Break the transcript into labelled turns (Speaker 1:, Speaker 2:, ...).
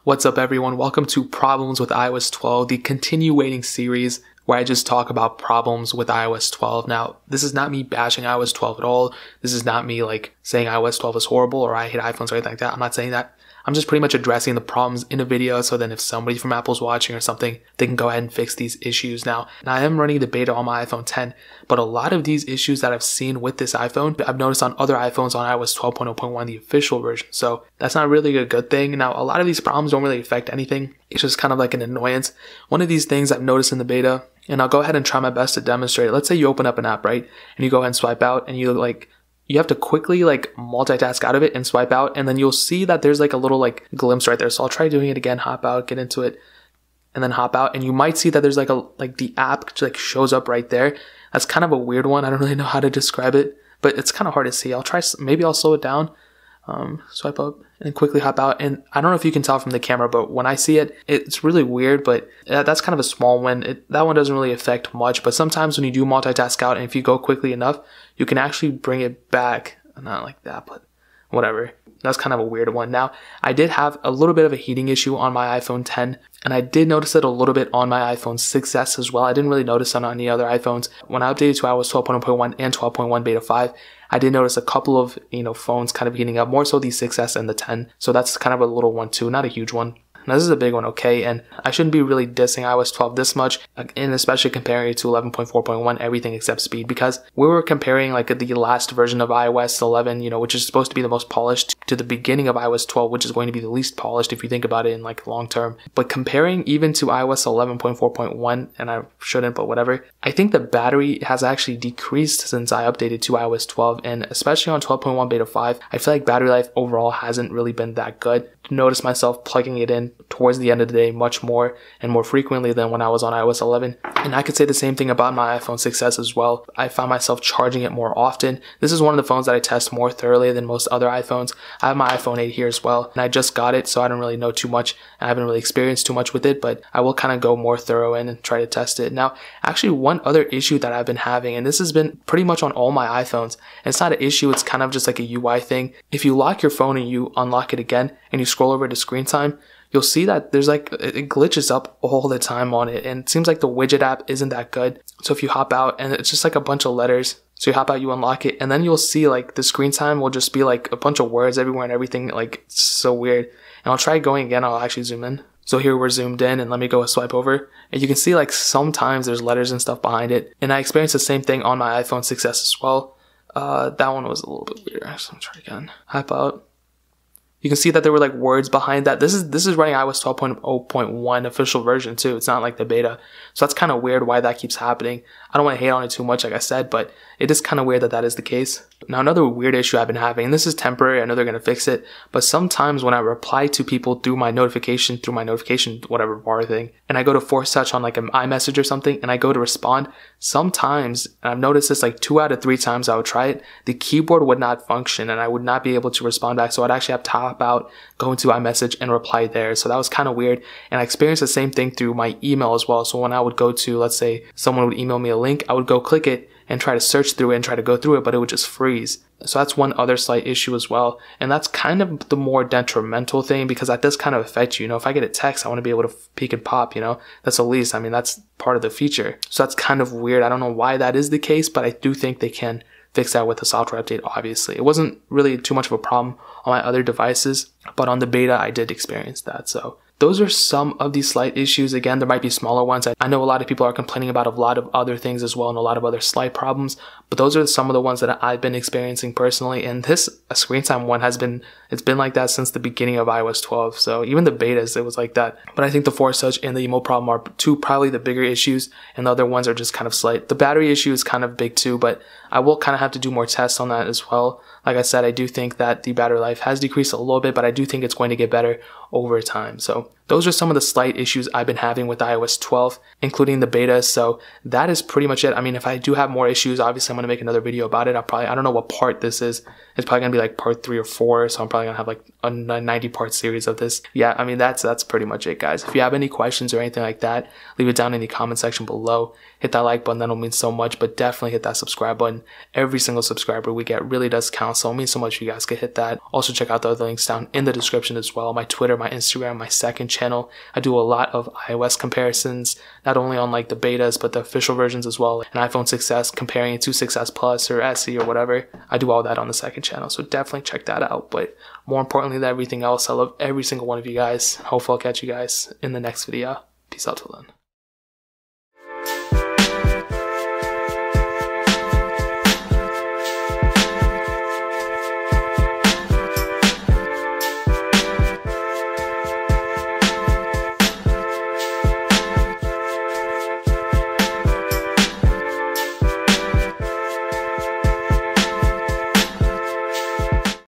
Speaker 1: What's up everyone, welcome to Problems with iOS 12, the continuating series where I just talk about problems with iOS 12. Now, this is not me bashing iOS 12 at all. This is not me like saying iOS 12 is horrible or I hate iPhones or anything like that. I'm not saying that. I'm just pretty much addressing the problems in a video so then if somebody from Apple's watching or something, they can go ahead and fix these issues. Now I am running the beta on my iPhone 10, but a lot of these issues that I've seen with this iPhone, I've noticed on other iPhones on iOS 12.0.1, the official version. So that's not really a good thing. Now, a lot of these problems don't really affect anything. It's just kind of like an annoyance. One of these things I've noticed in the beta, and I'll go ahead and try my best to demonstrate it. Let's say you open up an app, right? And you go ahead and swipe out and you have to quickly multitask out of it and swipe out, and then you'll see that there's a little glimpse right there. So I'll try doing it again, hop out, get into it, and then hop out, and you might see that there's the app shows up right there. That's kind of a weird one. I don't really know how to describe it, but it's kind of hard to see. Maybe I'll slow it down, swipe up, and quickly hop out. And I don't know if you can tell from the camera, but when I see it, it's really weird, but that's kind of a small one. That one doesn't really affect much, but sometimes when you do multitask out, and if you go quickly enough, you can actually bring it back. Not like that, but whatever. That's kind of a weird one. Now, I did have a little bit of a heating issue on my iPhone 10, and I did notice it a little bit on my iPhone 6s as well. I didn't really notice it on any other iPhones. When I updated to iOS 12.0.1 and 12.1 beta 5, I did notice a couple of, phones kind of heating up, more so the 6s and the 10. So that's kind of a little one too, not a huge one. Now, this is a big one, okay, and I shouldn't be really dissing iOS 12 this much, and especially comparing it to 11.4.1, everything except speed, because we were comparing the last version of iOS 11, which is supposed to be the most polished, to the beginning of iOS 12, which is going to be the least polished if you think about it in long term. But comparing even to iOS 11.4.1, and I shouldn't, but whatever, I think the battery has actually decreased since I updated to iOS 12, and especially on 12.1 beta 5, I feel like battery life overall hasn't really been that good. Notice myself plugging it in towards the end of the day much more and more frequently than when I was on iOS 11. And I could say the same thing about my iPhone 6s as well. I found myself charging it more often. This is one of the phones that I test more thoroughly than most other iPhones. I have my iPhone 8 here as well, and I just got it, so I don't really know too much. I haven't really experienced too much with it, but I will kind of go more thorough in and try to test it. Now, actually, one other issue that I've been having, and this has been pretty much on all my iPhones, and it's not an issue, it's kind of just a UI thing. If you lock your phone and you unlock it again, and you scroll over to screen time, you'll see that there's it glitches up all the time on it, and it seems like the widget app isn't that good. So if you hop out, and it's just a bunch of letters, so you hop out, you unlock it, and then you'll see the screen time will just be a bunch of words everywhere and everything. It's so weird. And I'll try going again. I'll actually zoom in. So here we're zoomed in, and let me go swipe over, and you can see sometimes there's letters and stuff behind it. And I experienced the same thing on my iPhone 6s as well. That one was a little bit weird. So I'm trying again. Hop out. You can see that there were words behind that. This is running iOS 12.0.1 official version too. It's not the beta. So that's kind of weird why that keeps happening. I don't want to hate on it too much, like I said, but it is kind of weird that that is the case. Now, another weird issue I've been having, and this is temporary, I know they're going to fix it, but sometimes when I reply to people through my notification, whatever bar thing, and I go to force touch on an iMessage or something, and I go to respond, sometimes, and I've noticed this 2 out of 3 times I would try it, the keyboard would not function, and I would not be able to respond back, so I'd actually have to hop out, go into iMessage, and reply there. So that was kind of weird, and I experienced the same thing through my email as well. So when I would go to, let's say, someone would email me a link, I would go click it, and try to search through it and try to go through it, but it would just freeze. So that's one other slight issue as well. And that's kind of the more detrimental thing, because that does kind of affect you. If I get a text, I want to be able to peek and pop, that's the least. That's part of the feature. So that's kind of weird. I don't know why that is the case, but I do think they can fix that with a software update, obviously. It wasn't really too much of a problem on my other devices, but on the beta, I did experience that. So those are some of these slight issues. Again, there might be smaller ones. I know a lot of people are complaining about a lot of other things as well and a lot of other slight problems, but those are some of the ones that I've been experiencing personally. And this screen time one it's been like that since the beginning of iOS 12. So even the betas, it was like that. But I think the force touch and the emote problem are probably the bigger issues, and the other ones are just kind of slight. The battery issue is kind of big too, but I will kind of have to do more tests on that as well. Like I said, I do think that the battery life has decreased a little bit, but I do think it's going to get better over time. So those are some of the slight issues I've been having with iOS 12, including the beta. So that is pretty much it. If I do have more issues, obviously I'm going to make another video about it. I don't know what part this is. It's probably going to be part 3 or 4. So I'm probably going to have a 90-part series of this. Yeah, that's pretty much it, guys. If you have any questions or anything like that, leave it down in the comment section below. hit that like button. That'll mean so much, but definitely hit that subscribe button. Every single subscriber we get really does count, so it means so much if you guys could hit that. Also check out the other links down in the description as well. My Twitter, my Instagram, my second channel. I do a lot of iOS comparisons, not only on like the betas, but the official versions as well. And iPhone 6s, comparing it to 6s Plus or SE or whatever. I do all that on the second channel, so definitely check that out. But more importantly than everything else, I love every single one of you guys. Hopefully I'll catch you guys in the next video. Peace out till then.